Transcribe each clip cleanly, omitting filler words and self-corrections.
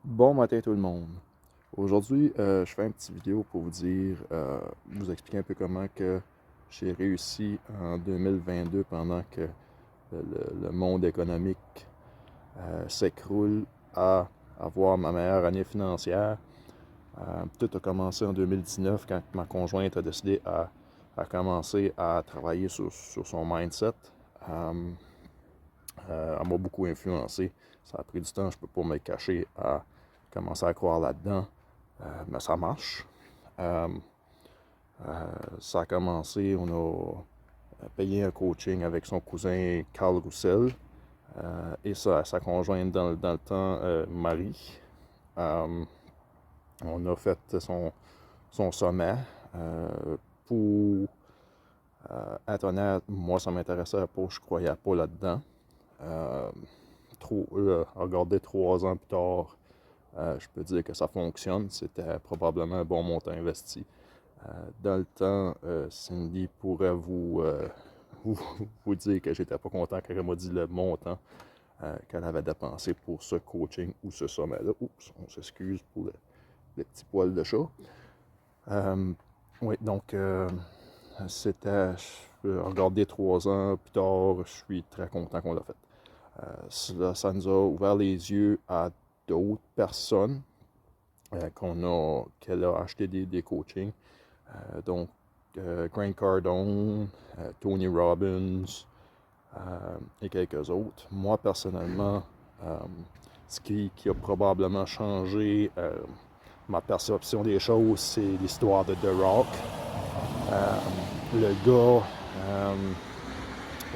Bon matin tout le monde. Aujourd'hui, je fais une petite vidéo pour vous expliquer un peu comment que j'ai réussi en 2022 pendant que le monde économique s'écroule à avoir ma meilleure année financière. Tout a commencé en 2019 quand ma conjointe a décidé à commencer à travailler sur son mindset. Euh, Elle m'a beaucoup influencé. Ça a pris du temps, je ne peux pas me cacher à commencer à croire là-dedans. Mais ça marche. Euh, Ça a commencé, on a payé un coaching avec son cousin Carl Roussel et sa conjointe dans le temps, Marie. Euh, on a fait son sommet. Pour être honnête, moi ça m'intéressait pas, je croyais pas là-dedans. Euh, Regarder 3 ans plus tard, je peux dire que ça fonctionne. C'était probablement un bon montant investi. Dans le temps, Cindy pourrait vous, vous dire que j'étais pas content quand elle m'a dit le montant qu'elle avait dépensé pour ce coaching ou ce sommet-là. Oups, on s'excuse pour le petit poil de chat. Oui, donc c'était, regarder 3 ans plus tard, je suis très content qu'on l'a fait. Ça nous a ouvert les yeux à d'autres personnes qu'elle a acheté des coachings. Donc, Grant Cardone, Tony Robbins et quelques autres. Moi, personnellement, ce qui a probablement changé ma perception des choses, c'est l'histoire de The Rock. Le gars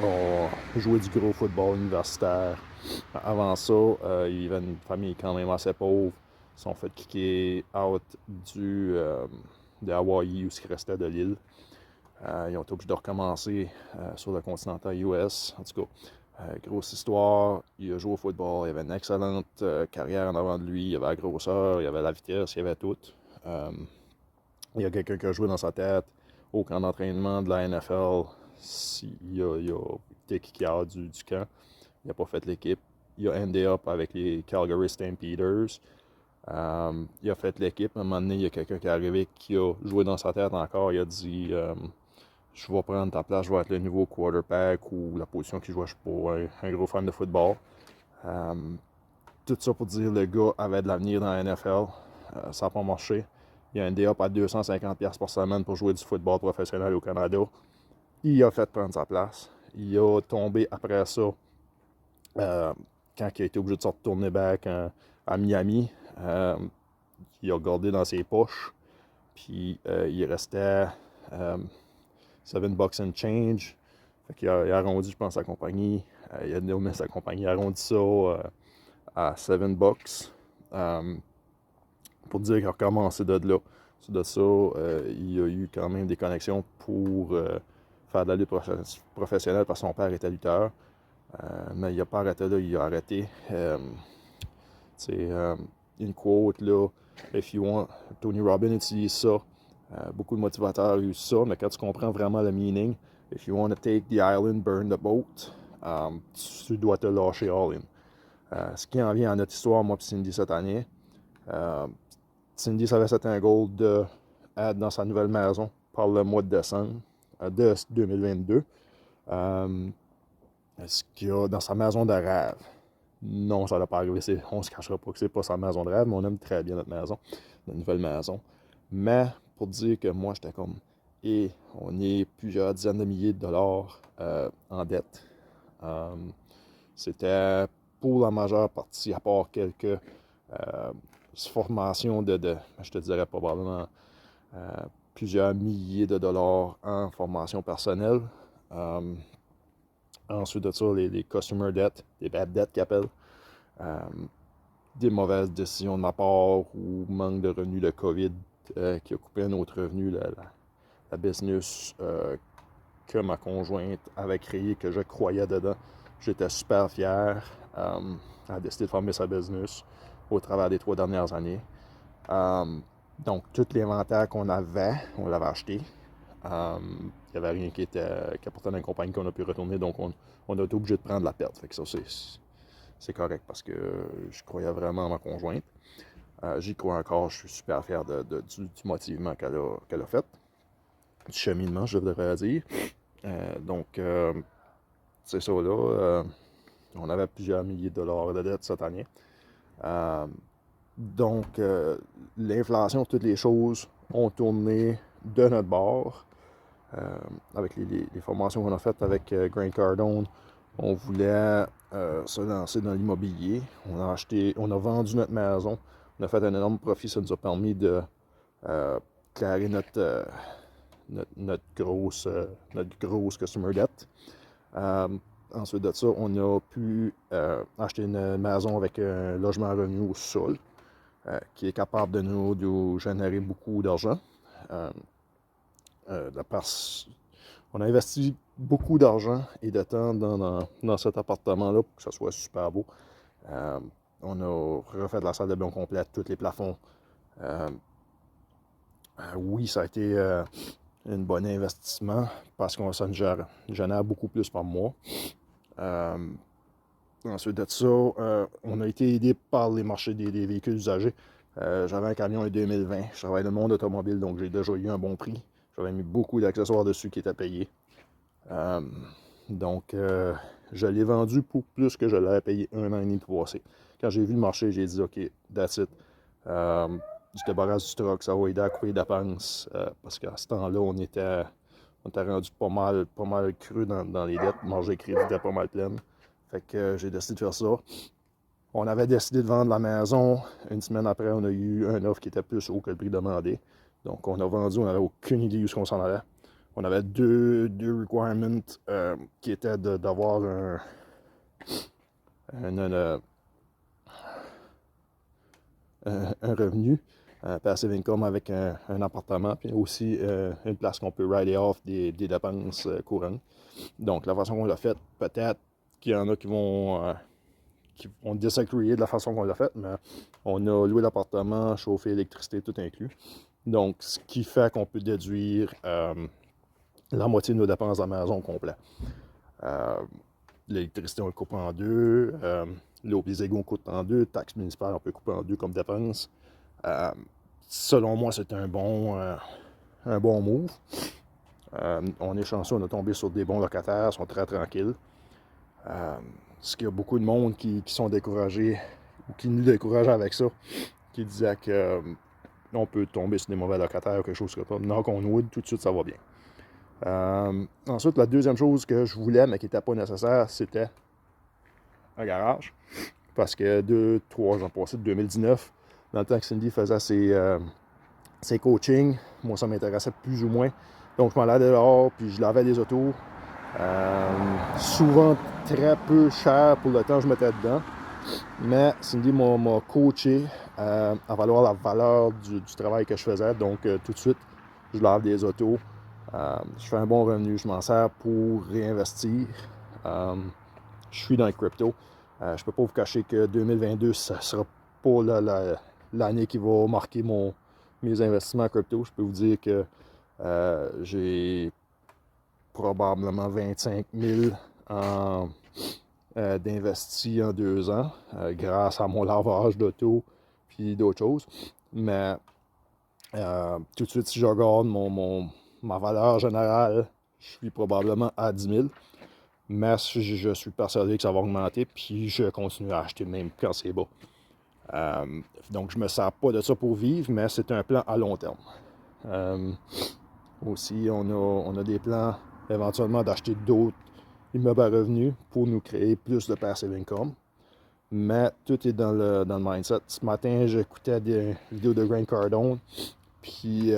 a joué du gros football universitaire. Avant ça, il avait une famille quand même assez pauvre. Ils sont fait kicker out de Hawaii où il restait de l'île. Ils ont été obligés de recommencer sur le continental US. En tout cas, grosse histoire. Il a joué au football. Il avait une excellente carrière en avant de lui. Il avait la grosseur, il avait la vitesse, il avait tout. Il y a quelqu'un qui a joué dans sa tête au camp d'entraînement de la NFL. Il a été kické out du camp. Il n'a pas fait l'équipe. Il a endé up avec les Calgary Stampeders. Il a fait l'équipe. À un moment donné, il y a quelqu'un qui est arrivé qui a joué dans sa tête encore. Il a dit je vais prendre ta place, je vais être le nouveau quarterback ou la position qu'il joue. Je suis pas un gros fan de football. Euh, Tout ça pour dire le gars avait de l'avenir dans la NFL. Ça n'a pas marché. Il a un day-up à 250$ par semaine pour jouer du football professionnel au Canada. Il a fait prendre sa place. Il a tombé après ça, euh, quand il a été obligé de se retourner back à Miami. Il a regardé dans ses poches. Puis il restait $7 and change. Fait qu'il il a arrondi, je pense, sa compagnie. Il a nommé sa compagnie, il a arrondi ça à $7. Pour dire qu'il a recommencé de là. De ça, il a eu quand même des connexions pour faire de la lutte professionnelle parce que son père était lutteur. Mais il n'a pas arrêté là, il a arrêté. C'est une quote là, if you want, Tony Robbins utilise ça. Beaucoup de motivateurs usent ça, mais quand tu comprends vraiment le meaning, if you want to take the island, burn the boat, tu dois te lâcher all in. Ce qui en vient à notre histoire, moi et Cindy cette année, Cindy savait c'était un goal de être dans sa nouvelle maison par le mois de décembre de 2022. Ce qu'il y a dans sa maison de rêve. Non, ça n'a pas arrivé. On ne se cachera pas que c'est pas sa maison de rêve, mais on aime très bien notre maison, notre nouvelle maison. Mais pour dire que moi, j'étais comme, et on est plusieurs dizaines de milliers de dollars en dette. Euh, C'était pour la majeure partie, à part quelques formations je te dirais probablement plusieurs milliers de dollars en formation personnelle. Euh, Ensuite de ça, les customer debt, les bad debt qu'ils appellent. Euh, des mauvaises décisions de ma part ou manque de revenus de COVID qui a coupé un autre revenu, la business que ma conjointe avait créée, que je croyais dedans. J'étais super fier. Elle a décidé de fermer sa business au travers des 3 dernières années. Donc, tout l'inventaire qu'on avait, on l'avait acheté. Il n'y avait rien qui apportait dans une compagnie qu'on a pu retourner, donc on a été obligé de prendre la perte. Fait que ça, c'est correct parce que je croyais vraiment en ma conjointe. J'y crois encore, je suis super fier du motivement qu'elle a fait, du cheminement, je devrais dire. Donc, c'est ça là. On avait plusieurs milliers de dollars de dettes cette année. Euh, donc, l'inflation, toutes les choses ont tourné de notre bord. Avec les formations qu'on a faites avec Grant Cardone, on voulait se lancer dans l'immobilier. On a vendu notre maison. On a fait un énorme profit. Ça nous a permis de clairer notre grosse customer debt. Ensuite de ça, on a pu acheter une maison avec un logement revenu au sol qui est capable de nous générer beaucoup d'argent. On a investi beaucoup d'argent et de temps dans cet appartement-là pour que ça soit super beau. On a refait la salle de bain complète, tous les plafonds. Oui, ça a été un bon investissement parce que ça nous génère beaucoup plus par mois. Ensuite de ça, on a été aidé par les marchés des véhicules usagés. J'avais un camion en 2020. Je travaille dans le monde automobile, donc j'ai déjà eu un bon prix. J'avais mis beaucoup d'accessoires dessus qui étaient payés. Donc, je l'ai vendu pour plus que je l'avais payé 1 an et demi pour passer. Quand j'ai vu le marché, j'ai dit, OK, that's it. Je débarrasse du truck, ça va aider à couper les dépenses. Parce qu'à ce temps-là, on était rendu pas mal cru dans les dettes. Marge crédit était pas mal pleine. Fait que j'ai décidé de faire ça. On avait décidé de vendre la maison. Une semaine après, on a eu un offre qui était plus haut que le prix demandé. Donc, on a vendu, on n'avait aucune idée où on s'en allait. On avait deux requirements qui étaient d'avoir un revenu, un passive income avec un appartement, puis aussi une place qu'on peut write off des dépenses courantes. Donc, la façon qu'on l'a fait, peut-être qu'il y en a qui vont disagreer de la façon qu'on l'a fait, mais on a loué l'appartement, chauffé, électricité, tout inclus. Donc, ce qui fait qu'on peut déduire la moitié de nos dépenses à la maison au complet. L'électricité, on le coupe en deux. L'eau et les égouts, on coupe en deux. Taxes municipales, on peut couper en deux comme dépense. Selon moi, c'est un bon move. On est chanceux, on a tombé sur des bons locataires, ils sont très tranquilles. Parce qu'il y a beaucoup de monde qui sont découragés ou qui nous découragent avec ça, qui disaient que on peut tomber sur des mauvais locataires ou quelque chose comme ça. Knock on wood, tout de suite, ça va bien. Ensuite, la deuxième chose que je voulais, mais qui n'était pas nécessaire, c'était un garage. Parce que 2-3 ans passés, de 2019, dans le temps que Cindy faisait ses coachings, moi, ça m'intéressait plus ou moins. Donc, je m'en allais dehors, puis je lavais des autos. Souvent très peu cher pour le temps que je mettais dedans. Mais Cindy m'a coaché à valoir la valeur du travail que je faisais. Donc, tout de suite, je lave des autos. Je fais un bon revenu, je m'en sers pour réinvestir. Je suis dans le crypto. Je ne peux pas vous cacher que 2022, ça ne sera pas l'année qui va marquer mes investissements en crypto. Je peux vous dire que j'ai probablement 25 000 d'investis en 2 ans grâce à mon lavage d'auto puis d'autres choses. Mais tout de suite, si je regarde ma valeur générale, je suis probablement à 10 000. Mais je suis persuadé que ça va augmenter, puis je continue à acheter même quand c'est bas. Donc, je ne me sers pas de ça pour vivre, mais c'est un plan à long terme. Aussi, on a des plans éventuellement d'acheter d'autres immeubles à revenus pour nous créer plus de passive income. Mais tout est dans le mindset. Ce matin, j'écoutais des vidéos de Grant Cardone, puis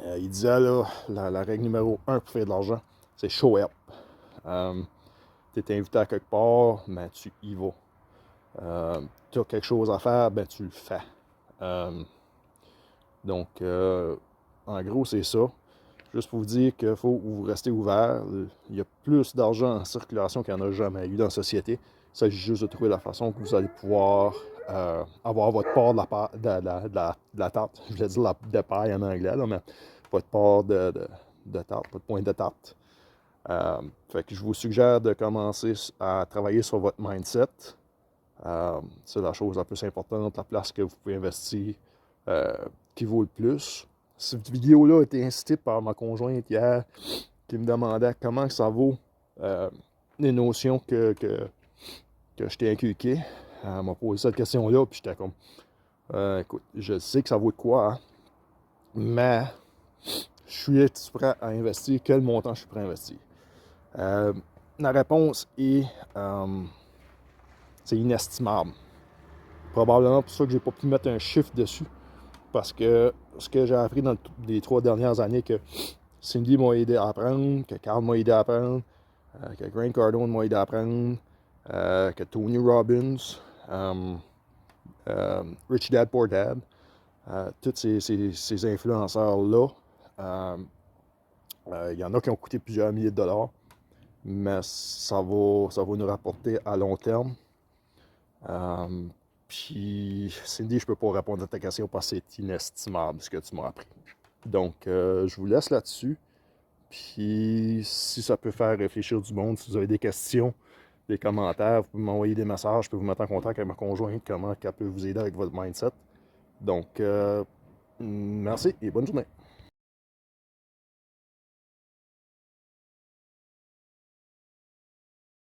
il disait là, la règle numéro 1 pour faire de l'argent, c'est show up. Tu es invité à quelque part, ben tu y vas. Tu as quelque chose à faire, ben tu le fais. Donc, en gros, c'est ça. Juste pour vous dire qu'il faut vous rester ouvert. Il y a plus d'argent en circulation qu'il n'y en a jamais eu dans la société. Il s'agit juste de trouver la façon que vous allez pouvoir avoir votre part de la tarte. Je voulais dire de paille en anglais, là, mais votre part de tarte, votre point de tarte. Fait que je vous suggère de commencer à travailler sur votre mindset. C'est la chose la plus importante, la place que vous pouvez investir qui vaut le plus. Cette vidéo-là a été incitée par ma conjointe hier qui me demandait comment ça vaut les notions que je t'ai inculquées. Elle m'a posé cette question-là, puis j'étais comme, écoute, je sais que ça vaut de quoi, hein, mais je suis prêt à investir, quel montant je suis prêt à investir. La réponse est, c'est inestimable. Probablement pour ça que j'ai pas pu mettre un chiffre dessus, parce que ce que j'ai appris dans les 3 dernières années, que Cindy m'a aidé à apprendre, que Carl m'a aidé à apprendre, que Grant Cardone m'a aidé à apprendre, que Tony Robbins, Rich Dad Poor Dad, tous ces influenceurs-là, il y en a qui ont coûté plusieurs milliers de dollars, mais ça va nous rapporter à long terme. Puis, Cindy, je peux pas répondre à ta question parce que c'est inestimable ce que tu m'as appris. Donc, je vous laisse là-dessus. Puis, si ça peut faire réfléchir du monde, si vous avez des questions, des commentaires, vous pouvez m'envoyer des messages, je peux vous mettre en contact avec ma conjointe, comment elle peut vous aider avec votre mindset. Donc, merci et bonne journée.